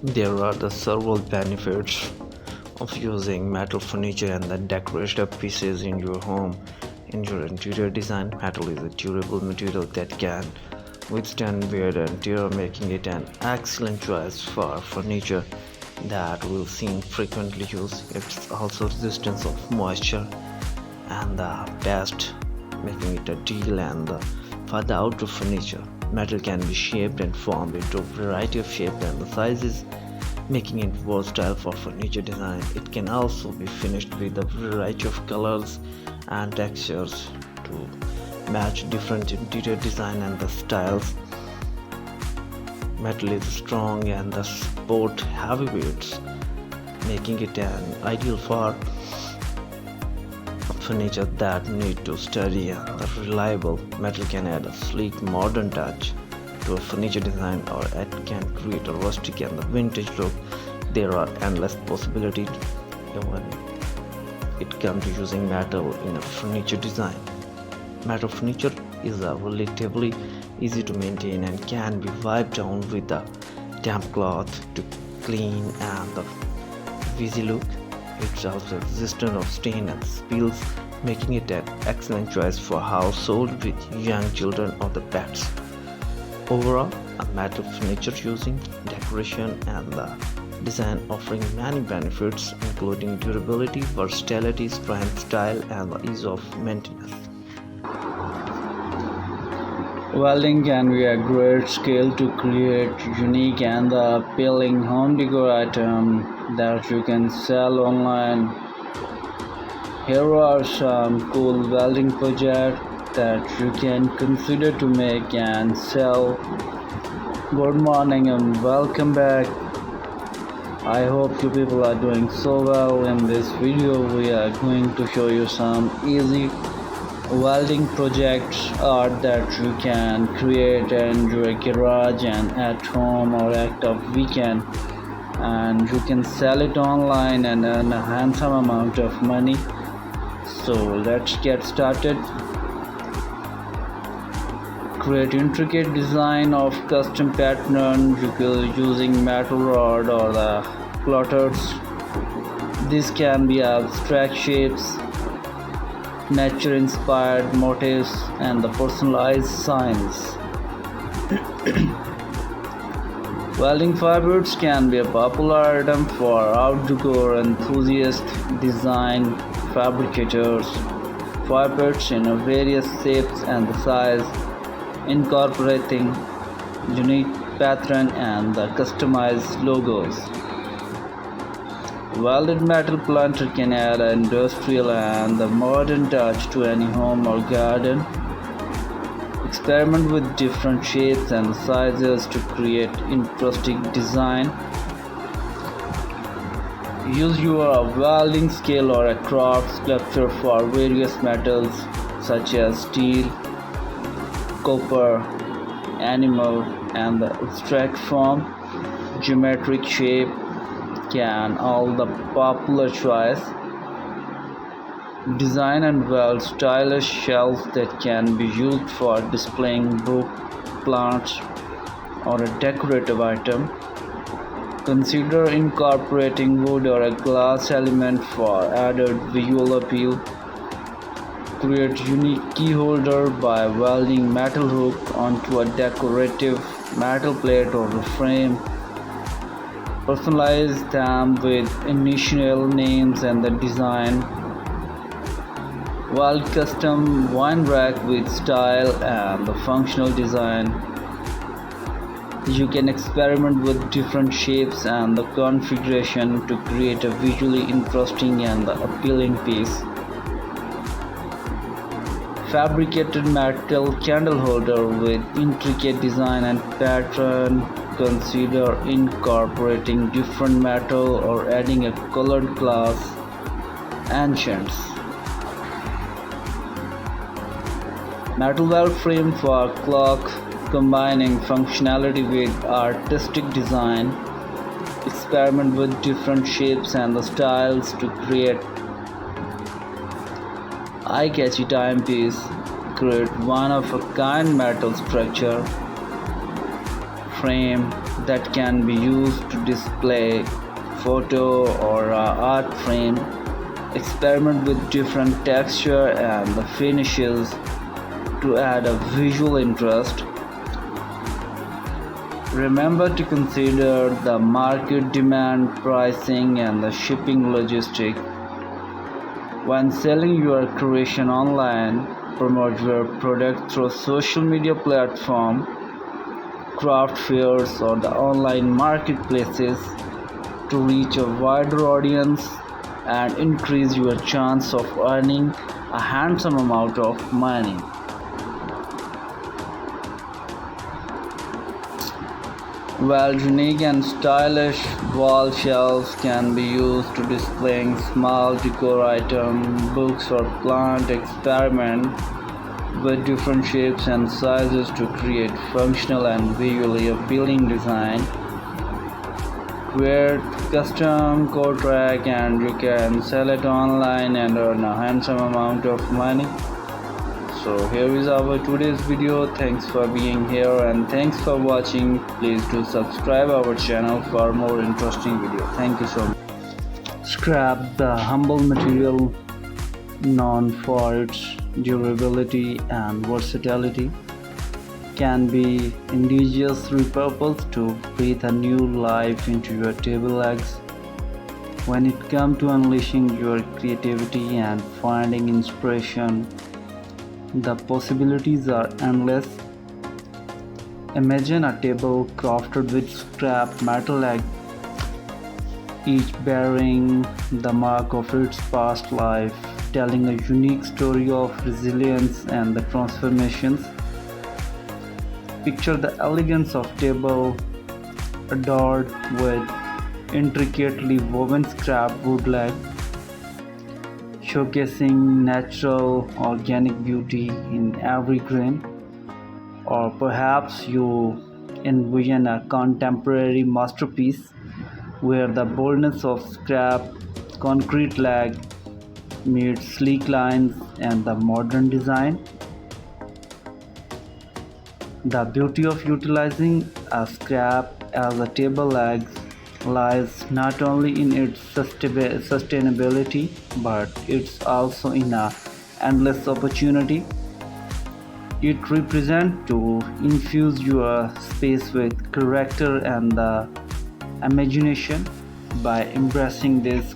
There are the several benefits of using metal furniture and the decorative pieces in your home. In your interior design, metal is a durable material that can withstand wear and tear, making it an excellent choice for furniture that will seem frequently used. It's also resistant of moisture and the pest, making it a deal for the outdoor furniture. Metal can be shaped and formed into a variety of shapes and sizes, making it versatile for furniture design. It can also be finished with a variety of colors and textures to match different interior design and the styles. Metal is strong and the support heavy weights, making it an ideal for furniture that need to study and the reliable. Metal can add a sleek modern touch to a furniture design, or it can create a rustic and the vintage look. There are endless possibilities when it comes to using metal in a furniture design. Metal furniture is a relatively easy to maintain and can be wiped down with a damp cloth to clean and the easy look. It's also resistant of stain and spills, making it an excellent choice for households with young children or the pets. Overall, a metal furniture using decoration and the design offering many benefits including durability, versatility, strength, style, and the ease of maintenance. Welding can be a great skill to create unique and appealing home decor items that you can sell online. Here are some cool welding projects that you can consider to make and sell. Good morning and welcome back. I hope you people are doing so well. In this video we are going to show you some easy welding projects that you can create in your garage and at home or at a weekend, and you can sell it online and earn a handsome amount of money. So let's get started. Create intricate design of custom pattern using metal rod or the plotters. This can be abstract shapes, nature inspired motifs, and the personalized signs. Welding fibers can be a popular item for outdoor enthusiasts. Design fabricators fibers in various shapes and size, incorporating unique pattern and the customized logos. Welded metal planter can add an industrial and the modern touch to any home or garden. Experiment with different shapes and sizes to create interesting design. Use your welding skill or a craft sculpture for various metals such as steel, copper, animal, and the abstract form. Geometric shape can all the popular choice. Design and weld stylish shelves that can be used for displaying book, plants, or a decorative item. Consider incorporating wood or a glass element for added visual appeal. Create unique key holder by welding metal hook onto a decorative metal plate or a frame. Personalize them with initial names and the design. Weld custom wine rack with style and the functional design. You can experiment with different shapes and the configuration to create a visually interesting and appealing piece. Fabricated metal candle holder with intricate design and pattern. Consider incorporating different metal or adding a colored glass accents. Metal weld frame for clock, combining functionality with artistic design. Experiment with different shapes and the styles to create eye-catchy timepiece. Create one-of-a-kind metal structure, frame, that can be used to display photo or art frame. Experiment with different texture and the finishes to add a visual interest. Remember to consider the market demand, pricing, and the shipping logistics. When selling your creation online, promote your product through social media platform, craft fairs, or the online marketplaces to reach a wider audience and increase your chance of earning a handsome amount of money. While unique and stylish wall shelves can be used to displaying small decor items, books, or plant, experiment with different shapes and sizes to create functional and visually appealing design. Create custom code rack and you can sell it online and earn a handsome amount of money. So here is our today's video. Thanks for being here and thanks for watching. Please do subscribe our channel for more interesting video. Thank you so much. Scrap, the humble material known for its durability and versatility, can be indigenously repurposed to breathe a new life into your table legs. When it comes to unleashing your creativity and finding inspiration, the possibilities are endless. Imagine a table crafted with scrap metal legs, each bearing the mark of its past life, telling a unique story of resilience and the transformations. Picture the elegance of table adorned with intricately woven scrap wood leg, showcasing natural organic beauty in every grain. Or perhaps you envision a contemporary masterpiece where the boldness of scrap concrete leg meets sleek lines and the modern design. The beauty of utilizing a scrap as a table leg lies not only in its sustainability but it's also in a endless opportunity. It represents to infuse your space with character and the imagination by embracing this